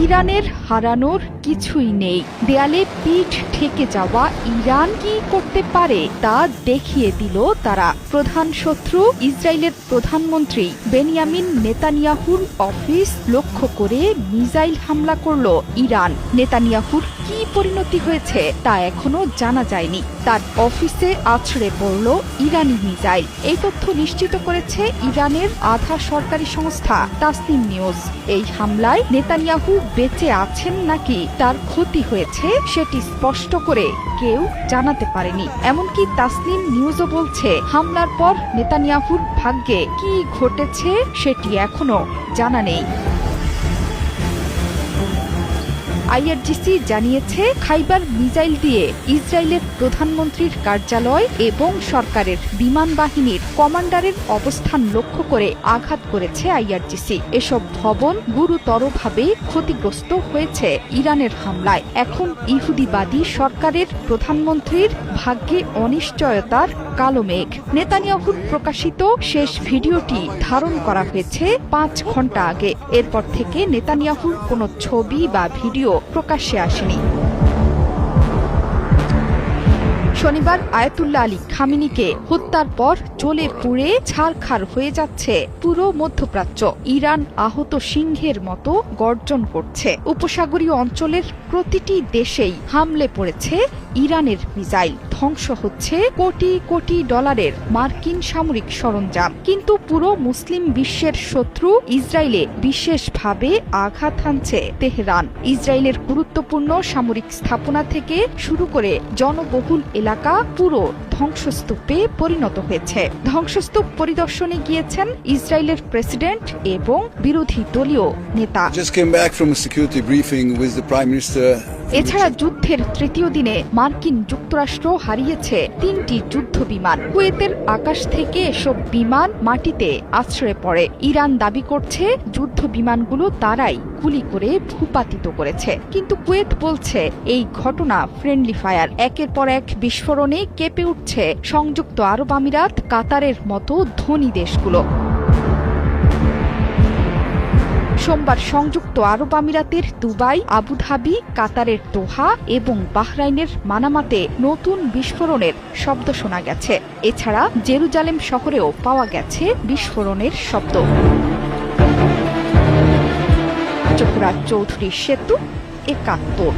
ইরানের হারানোর কিছুই নেই। দেয়ালে পিঠ ঠেকে যাওয়া ইরান কি করতে পারে তা দেখিয়ে দিল তারা। প্রধান শত্রু ইসরায়েলের প্রধানমন্ত্রী বেনিয়ামিন নেতানিয়াহুর অফিস লক্ষ্য করে মিসাইল হামলা করল ইরান। নেতানিয়াহুর কি পরিণতি হয়েছে তা এখনো জানা যায়নি। তার অফিসে আছড়ে পড়ল ইরানি মিসাইল। এই তথ্য নিশ্চিত করেছে ইরানের আধা সরকারি সংস্থা তাসনিম নিউজ। এই হামলায় নেতানিয়াহু বেঁচে আছেন নাকি তার ক্ষতি হয়েছে সেটি স্পষ্ট করে কেউ জানাতে পারেনি। এমনকি তাসনিম নিউজও বলছে হামলার পর নেতানিয়াহুর ভাগ্যে কি ঘটেছে সেটি এখনো জানা নেই। আইআরজিসি জানিয়েছে খাইবার মিসাইল দিয়ে ইসরায়েলের প্রধানমন্ত্রীর কার্যালয় এবং সরকারের বিমান বাহিনীর কমান্ডারের অবস্থান লক্ষ্য করে আঘাত করেছে আইআরজিসি। এসব ভবন গুরুতরভাবে ক্ষতিগ্রস্ত হয়েছে ইরানের হামলায়। এখন ইহুদিবাদী সরকারের প্রধানমন্ত্রীর ভাগ্যে অনিশ্চয়তার কালো মেঘ। নেতানিয়াহুর প্রকাশিত শেষ ভিডিওটি ধারণ করা হয়েছে 5 ঘন্টা আগে। এরপর থেকে নেতানিয়াহুর কোনো ছবি বা ভিডিও প্রকাশ্যে আসেনি। শনিবার আয়াতুল্লাহ আলী খামেনিকে হত্যার পর জ্বলে পুড়ে ছারখার হয়ে যাচ্ছে পুরো মধ্যপ্রাচ্য। ইরান আহত সিংহের মতো গর্জন করছে। উপসাগরীয় অঞ্চলের প্রতিটি দেশেই হামলে পড়েছে ইরানের মিসাইল। ধ্বংস হচ্ছে কোটি কোটি ডলারের মার্কিন সামরিক সরঞ্জাম। কিন্তু পুরো মুসলিম বিশ্বের শত্রু ইসরায়েলে বিশেষভাবে আঘাত হানছে তেহরান। ইসরায়েলের গুরুত্বপূর্ণ সামরিক স্থাপনা থেকে শুরু করে জনবহুল এলাকা পুরো ধ্বংসস্তূপে পরিণত হয়েছে। ধ্বংসস্তূপ পরিদর্শনে গিয়েছেন ইসরায়েলের প্রেসিডেন্ট এবং বিরোধী দলীয় নেতা। এছাড়া যুদ্ধের তৃতীয় দিনে মার্কিন যুক্তরাষ্ট্র হারিয়েছে 3টি যুদ্ধ বিমান। কুয়েতের আকাশ থেকে এসব বিমান মাটিতে আছড়ে পড়ে। ইরান দাবি করছে যুদ্ধ বিমানগুলো তারাই গুলি করে ভূপাতিত করেছে। কিন্তু কুয়েত বলছে এই ঘটনা ফ্রেন্ডলি ফায়ার। একের পর এক বিস্ফোরণে কেঁপে উঠছে সংযুক্ত আরব আমিরাত, কাতারের মতো ধনী দেশগুলো। সোমবার সংযুক্ত আরব আমিরাতের দুবাই, আবুধাবি, কাতারের দোহা এবং বাহরাইনের মানামাতে নতুন বিস্ফোরণের শব্দ শোনা গেছে। এছাড়া জেরুজালেম শহরেও পাওয়া গেছে বিস্ফোরণের শব্দ। চোখরাজ চৌধুরী সেতু, ৭১।